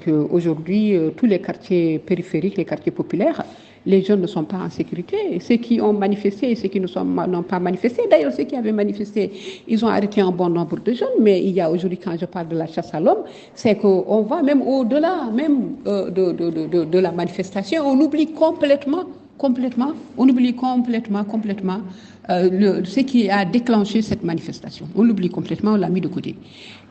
qu'aujourd'hui, tous les quartiers périphériques, les quartiers populaires, les jeunes ne sont pas en sécurité. Ceux qui ont manifesté et ceux qui n'ont pas manifesté, d'ailleurs ceux qui avaient manifesté, ils ont arrêté un bon nombre de jeunes, mais il y a aujourd'hui, quand je parle de la chasse à l'homme, c'est qu'on va même au-delà même de la manifestation, on oublie complètement ce qui a déclenché cette manifestation. On l'oublie complètement, on l'a mis de côté.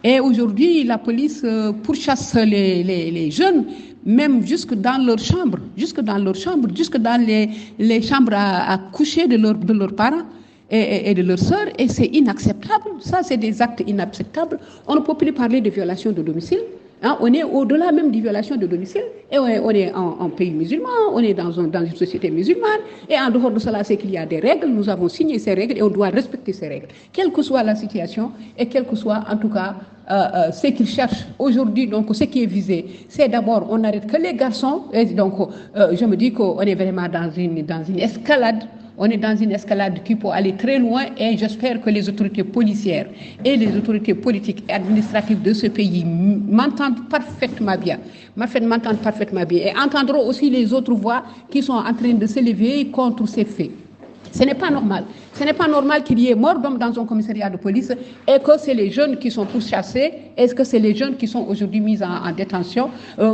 Et aujourd'hui, la police pourchasse les jeunes, même jusque dans leur chambre, jusque dans les chambres à coucher de leurs parents et de leurs sœurs, et c'est inacceptable. Ça, c'est des actes inacceptables. On ne peut plus parler de violation de domicile. Hein, on est au-delà même des violations de domicile, et on est en pays musulman, on est dans une société musulmane, et en dehors de cela, c'est qu'il y a des règles, nous avons signé ces règles et on doit respecter ces règles, quelle que soit la situation et quel que soit en tout cas ce qu'ils cherchent aujourd'hui. Donc ce qui est visé, c'est d'abord on n'arrête que les garçons, et donc je me dis qu'on est vraiment dans une escalade. On est dans une escalade qui peut aller très loin, et j'espère que les autorités policières et les autorités politiques et administratives de ce pays m'entendent parfaitement bien et entendront aussi les autres voix qui sont en train de s'élever contre ces faits. Ce n'est pas normal. Ce n'est pas normal qu'il y ait mort d'homme dans un commissariat de police et que c'est les jeunes qui sont pourchassés, est-ce que c'est les jeunes qui sont aujourd'hui mis en détention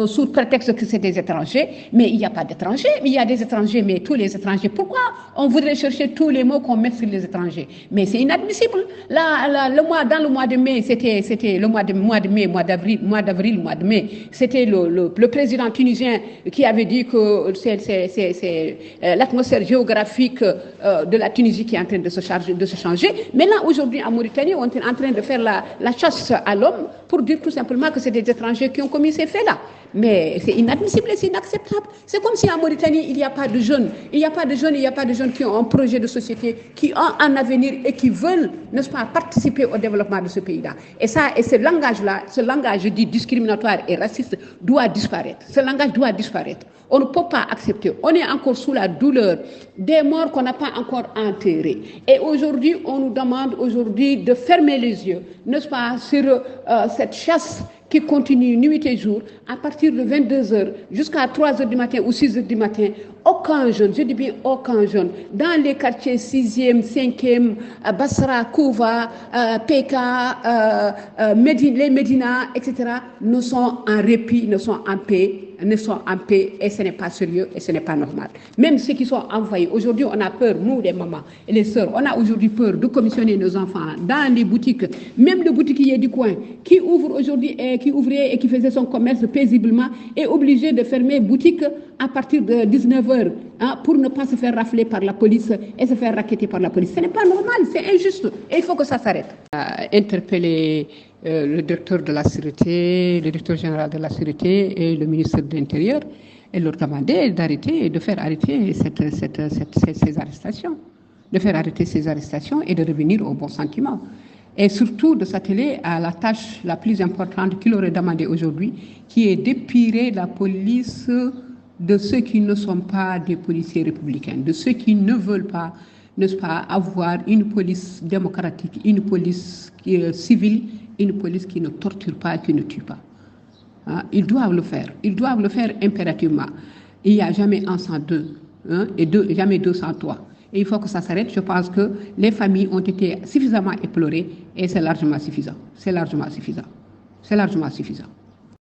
sous prétexte que c'est des étrangers. Mais il n'y a pas d'étrangers, il y a des étrangers, mais tous les étrangers. Pourquoi on voudrait chercher tous les mots qu'on met sur les étrangers? Mais c'est inadmissible. Dans le mois de mai, c'était le mois de mai, c'était le président tunisien qui avait dit que c'est l'atmosphère géographique de la Tunisie qui est en train de se changer. Mais là, aujourd'hui, en Mauritanie, on est en train de faire la chasse à l'homme pour dire tout simplement que c'est des étrangers qui ont commis ces faits-là. Mais c'est inadmissible et c'est inacceptable. C'est comme si en Mauritanie, il n'y a pas de jeunes. Il n'y a pas de jeunes qui ont un projet de société, qui ont un avenir et qui veulent, n'est-ce pas, participer au développement de ce pays-là. Et ce langage-là, ce langage dit discriminatoire et raciste, doit disparaître. Ce langage doit disparaître. On ne peut pas accepter. On est encore sous la douleur des morts qu'on n'a pas encore enterrés. Et aujourd'hui, on nous demande de fermer les yeux, n'est-ce pas, sur cette chasse qui continue nuit et jour, à partir de 22h jusqu'à 3h du matin ou 6h du matin. Aucun jeune, je dis bien aucun jeune, dans les quartiers 6e, 5e, Basra, Kouva, Peka, les Médina, etc., ne sont en répit, ne sont en paix, et ce n'est pas sérieux et ce n'est pas normal. Même ceux qui sont envoyés, aujourd'hui on a peur, nous les mamans et les sœurs, on a aujourd'hui peur de commissionner nos enfants dans les boutiques, même le boutiquier du coin qui ouvre aujourd'hui, qui ouvrait et qui faisait son commerce paisiblement, est obligé de fermer boutique à partir de 19h pour ne pas se faire rafler par la police et se faire racketter par la police. Ce n'est pas normal, c'est injuste et il faut que ça s'arrête. Interpeller le directeur de la Sûreté, le directeur général de la Sûreté et le ministre de l'Intérieur et leur demander d'arrêter et de faire arrêter ces arrestations. De faire arrêter ces arrestations et de revenir au bon sentiment. Et surtout de s'atteler à la tâche la plus importante qu'il aurait demandé aujourd'hui, qui est d'épirer la police de ceux qui ne sont pas des policiers républicains, de ceux qui ne veulent pas, n'est-ce pas, avoir une police démocratique, une police civile, une police qui ne torture pas, qui ne tue pas. Ils doivent le faire impérativement. Il n'y a jamais un sans deux, et jamais deux sans trois. Et il faut que ça s'arrête. Je pense que les familles ont été suffisamment éplorées et c'est largement suffisant.